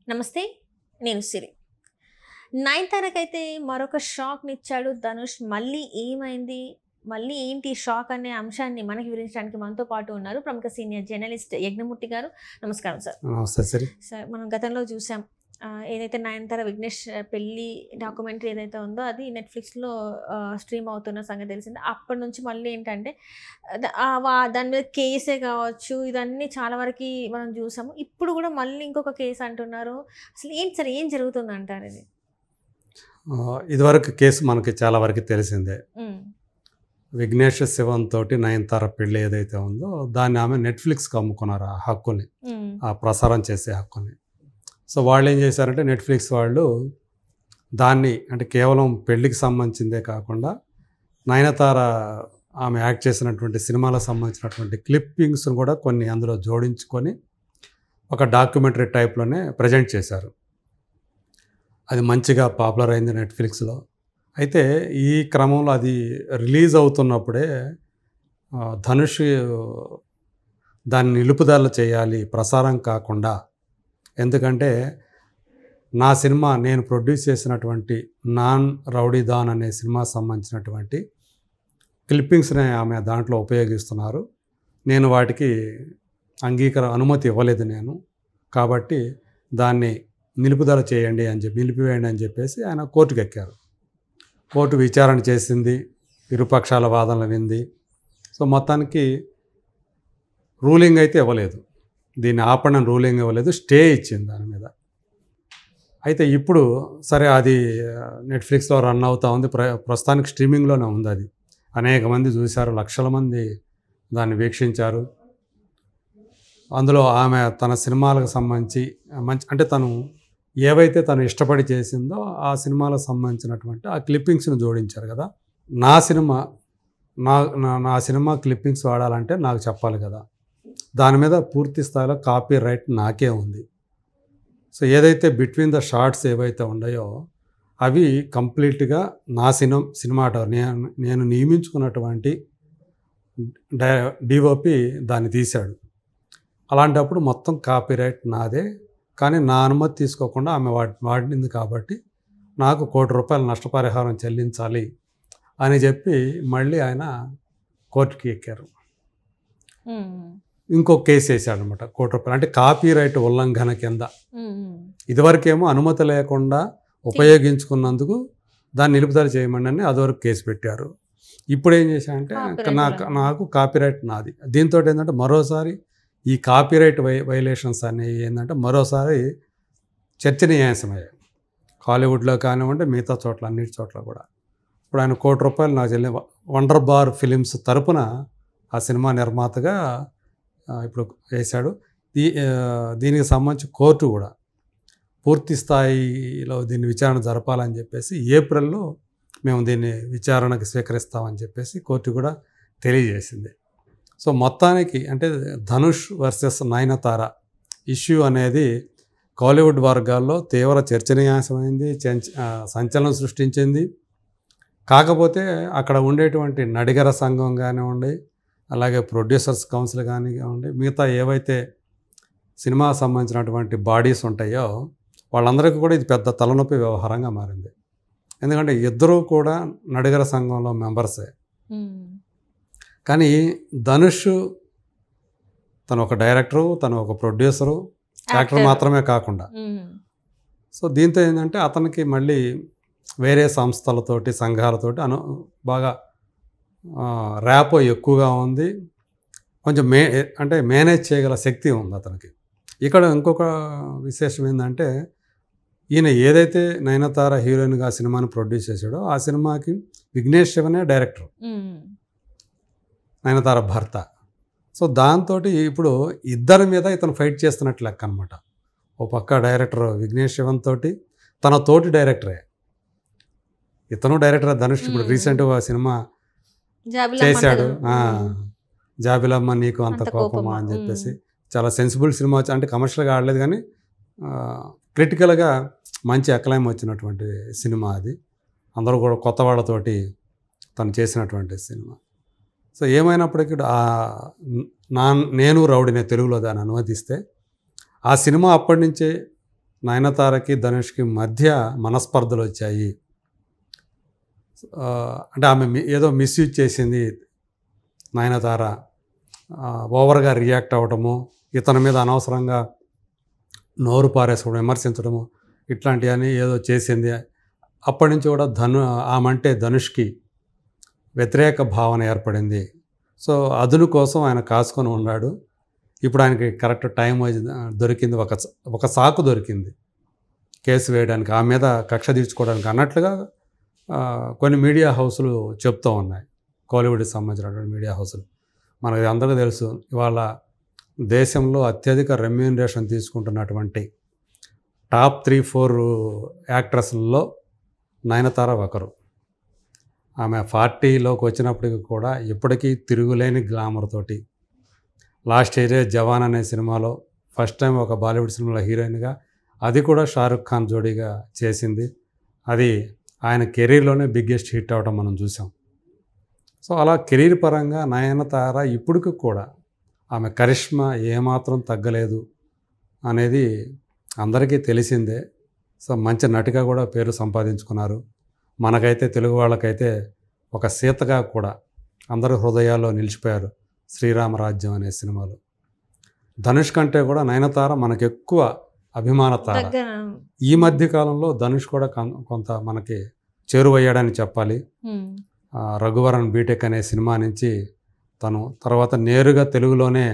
నమస్తే. నేను సిరి. 'నయనతారకైతే మరొక షాక్‌నిచ్చాడు ధనుష్. మళ్ళీ ఏమైంది? మళ్ళీ ఏంటి షాక్ అనే అంశాన్ని మనకి వివరించడానికి మనతో పాటు ఉన్నారు ప్రముఖ సీనియర్ జర్నలిస్ట్ యజ్ఞమూర్తి గారు. నమస్కారం సార్. నమస్తే సిరి. సార్, మనం గతంలో చూసాం. ఏదైతే 'నయనతార విఘ్నేష్' పెళ్లి డాక్యుమెంటరీ ఏదైతే ఉందో అది నెట్‌ఫ్లిక్స్‌లో స్ట్రీమ్ అవుతున్న సంగతి తెలిసింది. అప్పటి నుంచి మళ్ళీ ఏంటంటే దాని మీద కేసే కావచ్చు, ఇదన్నీ చాలా వరకి మనం చూసాము. ఇప్పుడు కూడా మళ్ళీ ఇంకొక కేసు అంటున్నారు. అసలు ఏంటి సార్, ఏం జరుగుతుందంటారు ఇది? ఇదివరకు కేసు మనకి చాలా వరకు తెలిసిందే. హ్మ్. విఘ్నేష్ శివన్ తోటి నయనతార పెళ్ళి ఏదైతే ఉందో దాన్ని ఆమె నెట్‌ఫ్లిక్స్‌కి అమ్ముకున్నారు ఆ హక్కుని, ఆ ప్రసారం చేసే హక్కుని. సో వాళ్ళు ఏం చేశారంటే నెట్‌ఫ్లిక్స్ వాళ్ళు దాన్ని అంటే కేవలం పెళ్ళికి సంబంధించిందే కాకుండా నయనతార ఆమె యాక్ట్ చేసినటువంటి సినిమాలకు సంబంధించినటువంటి క్లిప్పింగ్స్ను కూడా కొన్ని అందులో జోడించుకొని ఒక డాక్యుమెంటరీ టైప్లోనే ప్రజెంట్ చేశారు. అది మంచిగా పాపులర్ అయింది నెట్‌ఫ్లిక్స్‌లో. అయితే ఈ క్రమంలో అది రిలీజ్ అవుతున్నప్పుడే ధనుష్ దాన్ని నిలుపుదల చేయాలి ప్రసారం కాకుండా. ఎందుకంటే నా సినిమా నేను ప్రొడ్యూస్ చేసినటువంటి నాన్ రౌడీ దాన్ అనే సినిమాకి సంబంధించినటువంటి క్లిప్పింగ్స్ని ఆమె దాంట్లో ఉపయోగిస్తున్నారు. నేను వాటికి అనుమతి ఇవ్వలేదు నేను. కాబట్టి దాన్ని నిలుపుదల చేయండి అని చెప్పి, నిలిపివేయండి అని చెప్పేసి ఆయన కోర్టుకు ఎక్కారు. కోర్టు విచారణ చేసింది, ఇరుపక్షాల వాదనలు వింది. సో మొత్తానికి రూలింగ్ అయితే ఇవ్వలేదు, దీన్ని ఆపణ రూలింగ్ ఇవ్వలేదు, స్టే ఇచ్చింది దాని మీద. అయితే ఇప్పుడు సరే అది నెట్‌ఫ్లిక్స్లో రన్ అవుతూ ఉంది, ప్రస్తుతానికి స్ట్రీమింగ్లోనే ఉంది. అది అనేక మంది చూశారు, లక్షల మంది దాన్ని వీక్షించారు. అందులో ఆమె తన సినిమాలకు సంబంధించి అంటే తను ఏవైతే తను ఇష్టపడి చేసిందో ఆ సినిమాలకు సంబంధించినటువంటి ఆ క్లిప్పింగ్స్ని జోడించారు కదా. నా సినిమా క్లిప్పింగ్స్ వాడాలంటే నాకు చెప్పాలి కదా, దాని మీద పూర్తి స్థాయిలో కాపీ రైట్ నాకే ఉంది. సో ఏదైతే బిట్వీన్ ద షార్ట్స్ ఏవైతే ఉన్నాయో అవి కంప్లీట్గా నా సినిమాటోర్ నేను నియమించుకున్నటువంటి డిఓపి దాన్ని తీశాడు. అలాంటప్పుడు మొత్తం కాపీ రైట్ నాదే. కానీ నా అనుమతి తీసుకోకుండా ఆమె వాడింది కాబట్టి నాకు ₹1,00,00,000 నష్టపరిహారం చెల్లించాలి అని చెప్పి మళ్ళీ ఆయన కోర్టుకి ఎక్కారు. ఇంకో కేసు వేసాడనమాట ₹1,00,00,000 అంటే కాపీ రైట్ ఉల్లంఘన కింద. ఇదివరకేమో అనుమతి లేకుండా ఉపయోగించుకున్నందుకు దాన్ని నిలుపుదల చేయమని అని అదివరకు కేసు పెట్టారు. ఇప్పుడు ఏం చేశానంటే నాకు కాపీ రైట్ నాది. దీంతో ఏంటంటే మరోసారి ఈ కాపీరైట్ వైలేషన్స్ అనేవి ఏంటంటే మరోసారి చర్చనీయాంశమయ్యాయి. హాలీవుడ్లో కానివ్వండి, మిగతా చోట్ల అన్నిటి చోట్ల కూడా. ఇప్పుడు ఆయన ₹1,00,00,000 నాకు చెల్లి వండర్ బార్ ఫిలిమ్స్ తరపున ఆ సినిమా నిర్మాతగా ఇప్పుడు వేశాడు. దీనికి సంబంధించి కోర్టు కూడా పూర్తి స్థాయిలో దీన్ని విచారణ జరపాలని చెప్పేసి ఏప్రిల్లో మేము దీన్ని విచారణకు స్వీకరిస్తామని చెప్పేసి కోర్టు కూడా తెలియజేసింది. సో మొత్తానికి అంటే ధనుష్ వర్సెస్ నయనతార ఇష్యూ అనేది కాలీవుడ్ వర్గాల్లో తీవ్ర చర్చనీయాంశమైంది, సంచలనం సృష్టించింది. కాకపోతే అక్కడ ఉండేటువంటి నడిగర సంఘం కానివ్వండి, అలాగే ప్రొడ్యూసర్స్ కౌన్సిల్ కానివ్వండి, మిగతా ఏవైతే సినిమా సంబంధించినటువంటి బాడీస్ ఉంటాయో వాళ్ళందరికీ కూడా ఇది పెద్ద తలనొప్పి వ్యవహారంగా మారింది. ఎందుకంటే ఇద్దరూ కూడా నడిగర సంఘంలో మెంబర్సే. కానీ ధనుష్ తను ఒక డైరెక్టరు, తను ఒక ప్రొడ్యూసరు, యాక్టర్ మాత్రమే కాకుండా. సో దీంతో ఏంటంటే అతనికి మళ్ళీ వేరే సంస్థలతోటి సంఘాలతోటి బాగా ర్యాపో ఎక్కువగా ఉంది. కొంచెం అంటే మేనేజ్ చేయగల శక్తి ఉంది అతనికి. ఇక్కడ ఇంకొక విశేషం ఏంటంటే ఈయన ఏదైతే నయనతార హీరోయిన్గా ఆ సినిమాని ప్రొడ్యూస్ చేశాడో ఆ సినిమాకి విఘ్నేష్ శివనే డైరెక్టర్, నయనతార భర్త. సో దాంతో ఇప్పుడు ఇద్దరి మీద ఇతను ఫైట్ చేస్తున్నట్లు లెక్క అనమాట. ఓ పక్క డైరెక్టర్ విఘ్నేష్ శివన్ తోటి, తన తోటి డైరెక్టరే ఇతను డైరెక్టర్ ధనుష్ ఇప్పుడు రీసెంట్గా సినిమా చేశాడు, జాబిలమ్మ నీకు అంత కోపమా అని చెప్పేసి. చాలా సెన్సిబుల్ సినిమా, అంటే కమర్షియల్గా ఆడలేదు కానీ క్రిటికల్గా మంచి అక్లైమ్ వచ్చినటువంటి సినిమా అది. అందరూ కూడా కొత్త వాళ్ళతోటి తను చేసినటువంటి సినిమా. సో ఏమైనప్పటికీ నేను రౌడీనే తెలుగులో దాన్ని అనువదిస్తే ఆ సినిమా అప్పటి నుంచే నయనతారకి ధనుష్కి మధ్య మనస్పర్ధలు వచ్చాయి. అంటే ఆమె ఏదో మిస్యూజ్ చేసింది నయనతార, ఓవర్గా రియాక్ట్ అవ్వటము, ఇతని మీద అనవసరంగా నోరు పారేసుకోవడం, విమర్శించడము, ఇట్లాంటివన్నీ ఏదో చేసింది. అప్పటి నుంచి కూడా ఆమంటే ధనుష్కి వ్యతిరేక భావన ఏర్పడింది. సో అదును కోసం ఆయన కాసుకొని ఉన్నాడు. ఇప్పుడు ఆయనకి కరెక్ట్ టైం దొరికింది, ఒక సాకు దొరికింది కేసు వేయడానికి, ఆ మీద కక్ష తీర్చుకోవడానికి అన్నట్లుగా కొన్ని మీడియా హౌసులు చెప్తూ ఉన్నాయి. కోలీవుడ్కి సంబంధించినటువంటి మీడియా హౌసులు. మనకి అందరికీ తెలుసు, ఇవాళ దేశంలో అత్యధిక రెమ్యూనరేషన్ తీసుకుంటున్నటువంటి టాప్ 3-4 యాక్ట్రెస్లలో నయనతార ఒకరు. ఆమె 40లోకి వచ్చినప్పటికీ కూడా ఇప్పటికీ తిరుగులేని గ్లామర్ తోటి లాస్ట్ ఇయరే జవాన్ అనే సినిమాలో ఫస్ట్ టైం ఒక బాలీవుడ్ సినిమాలో హీరోయిన్గా, అది కూడా షారుఖ్ ఖాన్ జోడీగా చేసింది. అది ఆయన కెరీర్లోనే బిగ్గెస్ట్ హిట్ అవ్వడం మనం చూసాం. సో అలా కెరీర్ పరంగా నయనతార ఇప్పటికి కూడా ఆమె కరిష్మా ఏమాత్రం తగ్గలేదు అనేది అందరికీ తెలిసిందే. సో మంచి నటిగా కూడా పేరు సంపాదించుకున్నారు. మనకైతే తెలుగు వాళ్ళకైతే ఒక సీతగా కూడా అందరూ హృదయాల్లో నిలిచిపోయారు శ్రీరామరాజ్యం అనే సినిమాలో. ధనుష్ కంటే కూడా నయనతార మనకు ఎక్కువ అభిమాన తార. ఈ మధ్య కాలంలో ధనుష్ కూడా కొంత మనకి చేరువయ్యాడని చెప్పాలి. రఘువరన్ బీటెక్ అనే సినిమా నుంచి తను తర్వాత నేరుగా తెలుగులోనే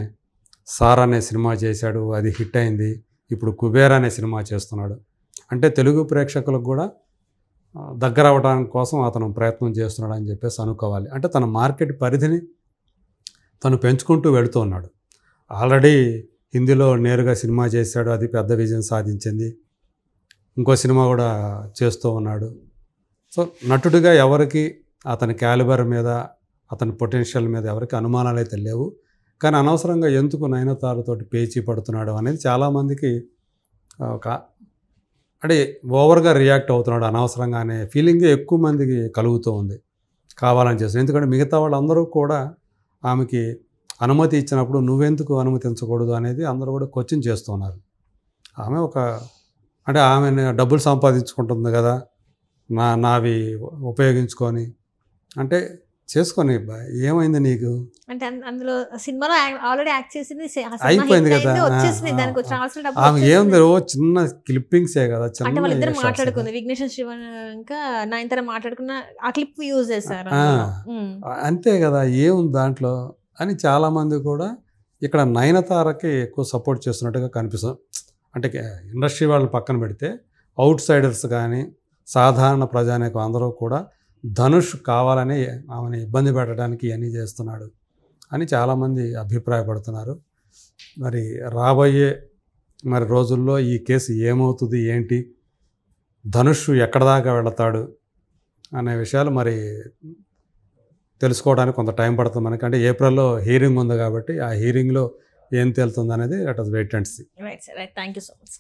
సార్ అనే సినిమా చేశాడు, అది హిట్ అయింది. ఇప్పుడు కుబేర్ అనే సినిమా చేస్తున్నాడు. అంటే తెలుగు ప్రేక్షకులకు కూడా దగ్గర అవ్వడానికి కోసం అతను ప్రయత్నం చేస్తున్నాడు అని చెప్పేసి అనుకోవాలి. అంటే తన మార్కెట్ పరిధిని తను పెంచుకుంటూ వెళుతూ ఉన్నాడు. ఆల్రెడీ హిందీలో నేరుగా సినిమా చేశాడు, అది పెద్ద విజయం సాధించింది. ఇంకో సినిమా కూడా చేస్తూ ఉన్నాడు. సో నటుడిగా ఎవరికి అతని క్యాలిబర్ మీద, అతని పొటెన్షియల్ మీద ఎవరికి అనుమానాలు అయితే లేవు. కానీ అనవసరంగా ఎందుకు నయనతారతోటి పేచీ పడుతున్నాడు అనేది చాలామందికి అంటే ఓవర్గా రియాక్ట్ అవుతున్నాడు అనవసరంగా అనే ఫీలింగ్ ఎక్కువ మందికి కలుగుతూ ఉంది, కావాలని చేస్తుంది. ఎందుకంటే మిగతా వాళ్ళందరూ కూడా ఆమెకి అనుమతి ఇచ్చినప్పుడు నువ్వెందుకు అనుమతించకూడదు అనేది అందరూ కూడా క్వశ్చన్ చేస్తున్నారు. ఆమె అంటే ఆమె డబ్బులు సంపాదించుకుంటుంది కదా, నావి ఉపయోగించుకొని అంటే చేసుకొని ఏమైంది నీకు అంటే అందులో సినిమాలో ఆల్రెడీ యాక్ట్ చేసింది, అయిపోయింది కదా. ఆమె ఏముంది, చిన్న క్లిప్పింగ్సే కదా, అంటే వాళ్ళిద్దరు మాట్లాడుకుంది, విఘ్నేష్ శ్రీవన్ ఇంకా నయనతార మాట్లాడుకున్న ఆ క్లిప్ యూజ్ చేశారు అంతే కదా, ఏముంది దాంట్లో అని చాలామంది కూడా ఇక్కడ నయనతారకి ఎక్కువ సపోర్ట్ చేస్తున్నట్టుగా కనిపిస్తుంది. అంటే ఇండస్ట్రీ వాళ్ళని పక్కన పెడితే అవుట్ సైడర్స్ కానీ సాధారణ ప్రజానీకం అందరూ కూడా ధనుష్ కావాలని ఆమెను ఇబ్బంది పెట్టడానికి ఇవన్నీ చేస్తున్నాడు అని చాలామంది అభిప్రాయపడుతున్నారు. మరి రాబోయే రోజుల్లో ఈ కేసు ఏమవుతుంది, ఏంటి, ధనుష్ ఎక్కడ దాకా వెళతాడు అనే విషయాలు మరి తెలుసుకోవడానికి కొంత టైం పడుతుంది మనకి. అంటే ఏప్రిల్లో హీరింగ్ ఉంది కాబట్టి ఆ హీరింగ్లో ఏం తేలుతుంది అనేది let us wait and see. Right, sir. Right. Thank you so much.